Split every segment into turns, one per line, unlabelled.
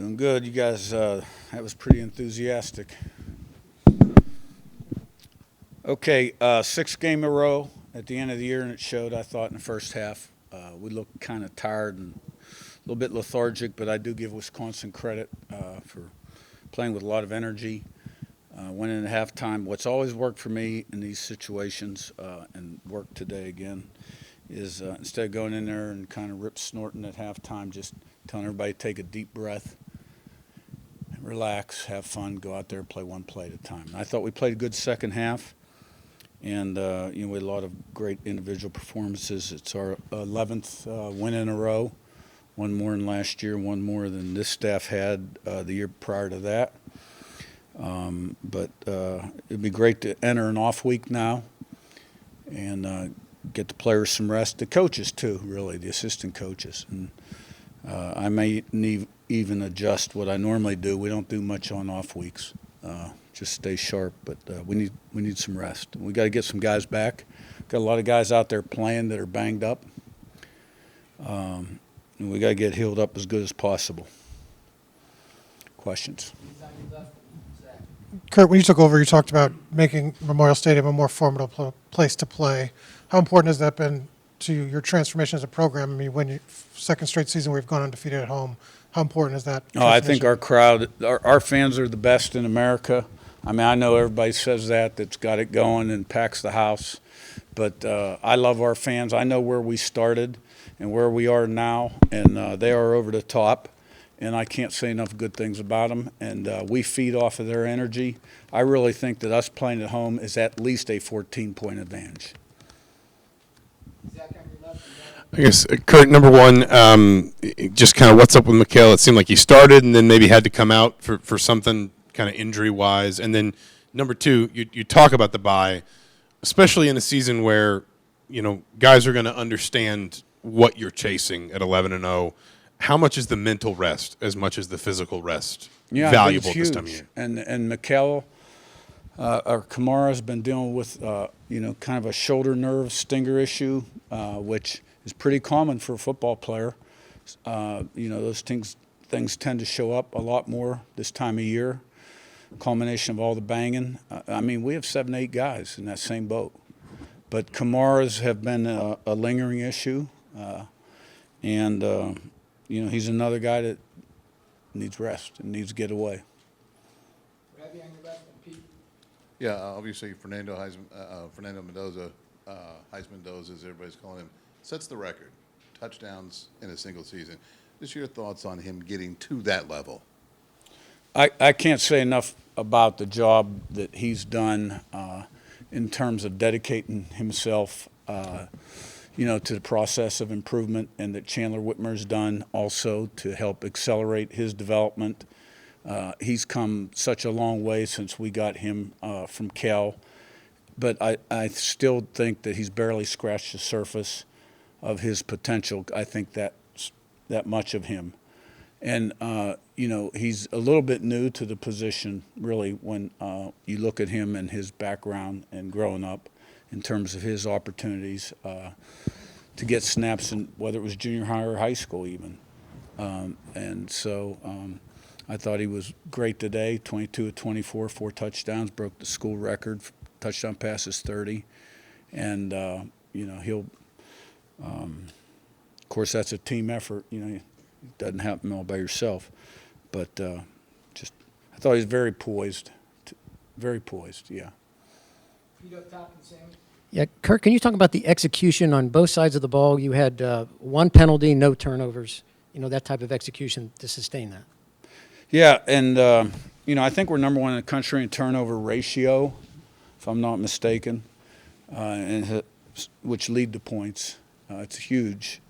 Doing good. You guys, that was pretty enthusiastic. Okay, sixth game in a row at the end of the year, and it showed, I thought, in the first half. We looked kind of tired and a little bit lethargic, but I do give Wisconsin credit for playing with a lot of energy. Went into halftime. What's always worked for me in these situations, and worked today again, is instead of going in there and kind of rip snorting at halftime, just telling everybody to take a deep breath, relax, have fun, go out there, play one play at a time. And I thought we played a good second half, and we had a lot of great individual performances. It's our 11th win in a row, one more than last year, one more than this staff had the year prior to that. But it'd be great to enter an off week now and get the players some rest. The coaches too, really, the assistant coaches. And I may need even adjust what I normally do. We don't do much on off weeks. Just stay sharp, but we need some rest. We got to get some guys back. Got a lot of guys out there playing that are banged up, and we got to get healed up as good as possible. Questions?
Curt, when you took over, you talked about making Memorial Stadium a more formidable place to play. How important has that been to your transformation as a program? I mean, when you second straight season we've gone undefeated at home, how important is that?
Oh, I think our crowd, our fans are the best in America. I mean, I know everybody says that's got it going and packs the house, but I love our fans. I know where we started and where we are now, and they are over the top, and I can't say enough good things about them, and we feed off of their energy. I really think that us playing at home is at least a 14-point advantage.
I guess, Curt, number one, just kind of what's up with Mikhail? It seemed like he started and then maybe had to come out for something kind of injury-wise. And then number two, you talk about the bye, especially in a season where, guys are going to understand what you're chasing at 11-0. How much is the mental rest as much as the physical rest valuable this time of year?
And Mikhail, our Kamara's been dealing with, kind of a shoulder nerve stinger issue, which is pretty common for a football player. Those things tend to show up a lot more this time of year. Culmination of all the banging. We have 7, 8 guys in that same boat. But Kamara's have been a lingering issue. He's another guy that needs rest and needs to get away.
Yeah, obviously Fernando Mendoza, Heisman-Doza, as everybody's calling him, sets the record, touchdowns in a single season. Just your thoughts on him getting to that level?
I can't say enough about the job that he's done in terms of dedicating himself, to the process of improvement, and that Chandler Whitmer's done also to help accelerate his development. He's come such a long way since we got him from Cal, but I still think that he's barely scratched the surface of his potential. I think that's that much of him. And, he's a little bit new to the position, really, when you look at him and his background and growing up in terms of his opportunities to get snaps, in whether it was junior high or high school even. I thought he was great today, 22 of 24, 4 touchdowns, broke the school record, touchdown passes 30. And, he'll of course, that's a team effort. It doesn't happen all by yourself. But I thought he was very poised, yeah.
Yeah, Curt, can you talk about the execution on both sides of the ball? You had one penalty, no turnovers, that type of execution to sustain that.
Yeah, and, I think we're number 1 in the country in turnover ratio, if I'm not mistaken, which lead to points. It's huge.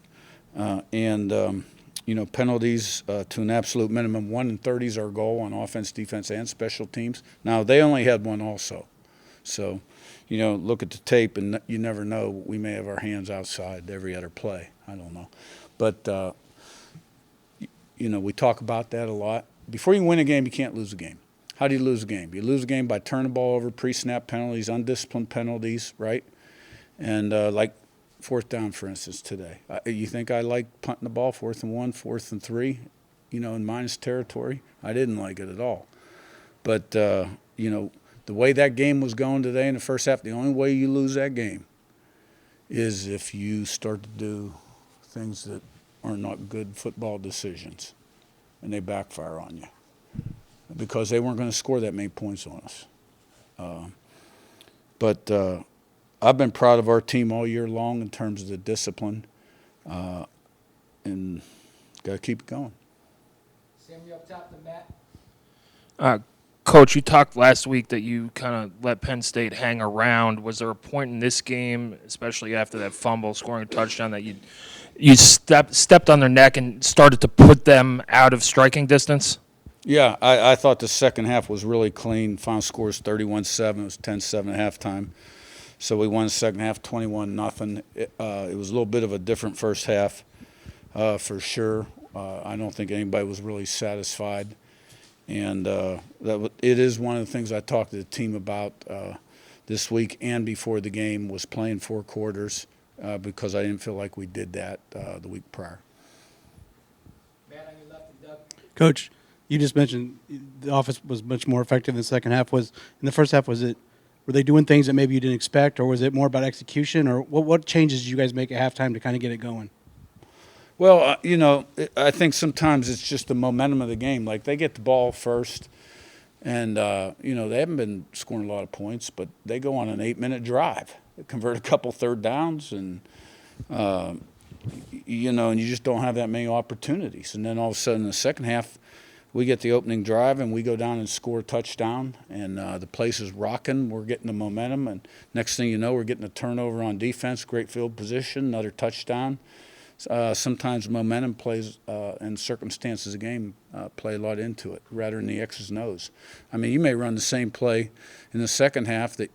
Penalties to an absolute minimum. 1 in 30 is our goal on offense, defense, and special teams. Now, they only had 1 also. So, look at the tape, and you never know. We may have our hands outside every other play. I don't know. But, we talk about that a lot. Before you win a game, you can't lose a game. How do you lose a game? You lose a game by turning the ball over, pre-snap penalties, undisciplined penalties, right? And like 4th down, for instance, today. You think I like punting the ball, 4th and 1, 4th and 3? in minus territory. I didn't like it at all. But, the way that game was going today in the first half, the only way you lose that game is if you start to do things that are not good football decisions and they backfire on you, because they weren't going to score that many points on us. But I've been proud of our team all year long in terms of the discipline, and got to keep it going.
Sam, you up top to Matt.
Coach, you talked last week that you kind of let Penn State hang around. Was there a point in this game, especially after that fumble, scoring a touchdown, that you stepped on their neck and started to put them out of striking distance?
Yeah, I thought the second half was really clean. Final score is 31-7. It was 10-7 at halftime. So we won the second half 21-0. It was a little bit of a different first half for sure. I don't think anybody was really satisfied. And it is one of the things I talked to the team about this week and before the game, was playing 4 quarters because I didn't feel like we did that the week prior.
Matt on your left and Doug.
Coach, you just mentioned the offense was much more effective in the second half. In the first half, were they doing things that maybe you didn't expect, or was it more about execution, or what changes did you guys make at halftime to kind of get it going?
Well, I think sometimes it's just the momentum of the game. Like, they get the ball first, and, they haven't been scoring a lot of points, but they go on an 8-minute drive. They convert a couple third downs, and, and you just don't have that many opportunities. And then all of a sudden in the second half, we get the opening drive, and we go down and score a touchdown, and the place is rocking. We're getting the momentum, and next thing you know, we're getting a turnover on defense, great field position, another touchdown. Sometimes momentum plays and circumstances of the game play a lot into it, rather than the X's and O's. I mean, you may run the same play in the second half that,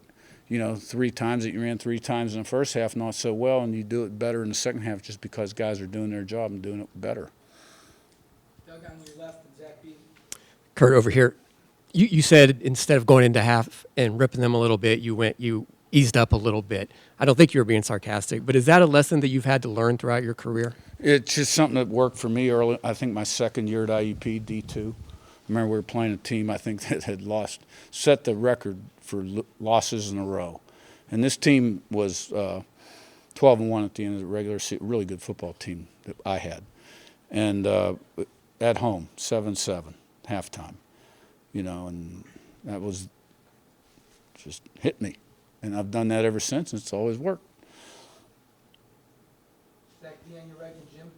3 times that you ran 3 times in the first half, not so well, and you do it better in the second half just because guys are doing their job and doing it better.
Doug on your left and Zach B.
Curt, over here. You said instead of going into half and ripping them a little bit, you eased up a little bit. I don't think you were being sarcastic, but is that a lesson that you've had to learn throughout your career?
It's just something that worked for me early. I think my second year at IUP D2. I remember we were playing a team, I think, that had set the record for losses in a row. And this team was 12-1 at the end of the regular season, really good football team that I had. And at home, 7-7, halftime. And that was just hit me. And I've done that ever since, and it's always worked.
Zach B on your right and Jim.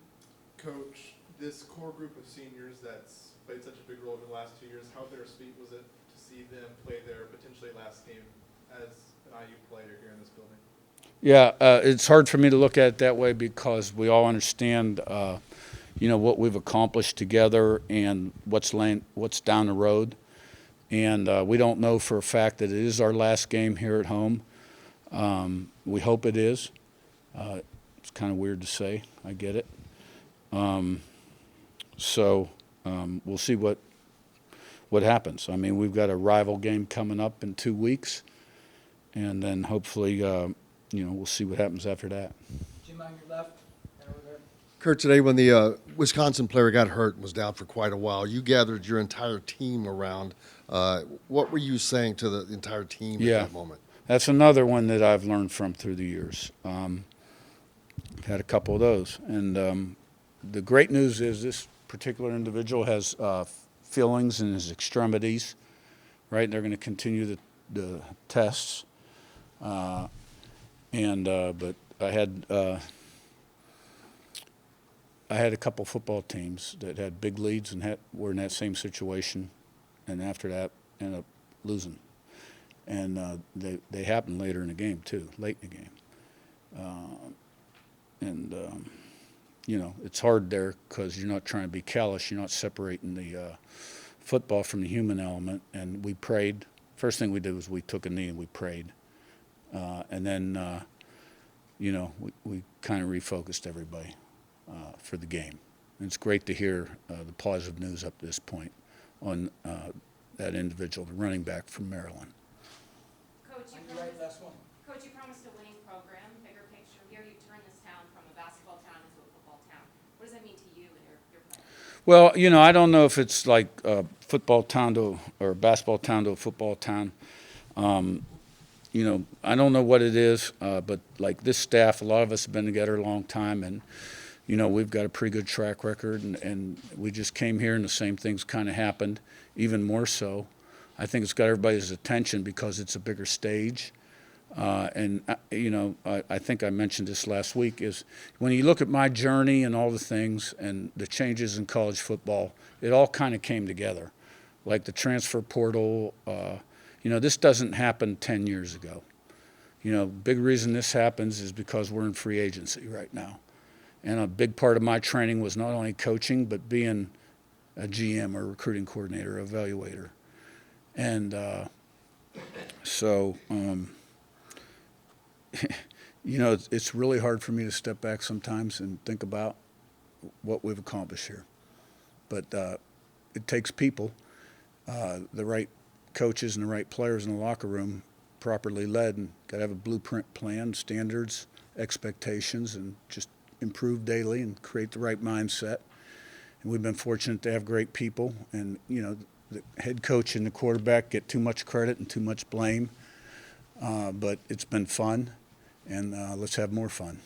Coach, this core group of seniors that's played such a big role over the last 2 years, how bittersweet was it to see them play their potentially last game as an IU player here in this building?
Yeah, it's hard for me to look at it that way because we all understand, what we've accomplished together and what's down the road. And we don't know for a fact that it is our last game here at home. We hope it is. It's kind of weird to say. I get it. So we'll see what happens. I mean, we've got a rival game coming up in 2 weeks, and then hopefully, we'll see what happens after that.
Jim on your left and over there.
Curt, today when the Wisconsin player got hurt and was down for quite a while, you gathered your entire team around. What were you saying to the entire team at that moment?
That's another one that I've learned from through the years. I've had a couple of those. And the great news is this particular individual has fillings in his extremities, right? They're going to continue the tests. But I had a couple football teams that had big leads and were in that same situation, and after that ended up losing. And they happened later in the game too, late in the game. It's hard there because you're not trying to be callous. You're not separating the football from the human element. And we prayed. First thing we did was we took a knee and we prayed. And then, we kind of refocused everybody for the game. And it's great to hear the positive news up to this point on that individual, the running back from Maryland.
On your right, last one.
Coach, you promised a winning program, bigger picture here. You turned this town from a basketball town into a football town. What does that mean to you and your players?
Well, I don't know if it's like football town to or basketball town to a football town. I don't know what it is, but like this staff, a lot of us have been together a long time, and we've got a pretty good track record, and we just came here, and the same things kind of happened, even more so. I think it's got everybody's attention because it's a bigger stage. I think I mentioned this last week, is when you look at my journey and all the things and the changes in college football, it all kind of came together. Like the transfer portal, this doesn't happen 10 years ago. Big reason this happens is because we're in free agency right now. And a big part of my training was not only coaching, but being a GM or recruiting coordinator, evaluator. And it's really hard for me to step back sometimes and think about what we've accomplished here. But it takes people, the right coaches and the right players in the locker room, properly led, and got to have a blueprint plan, standards, expectations, and just improve daily and create the right mindset. And we've been fortunate to have great people, and the head coach and the quarterback get too much credit and too much blame. But it's been fun, and let's have more fun.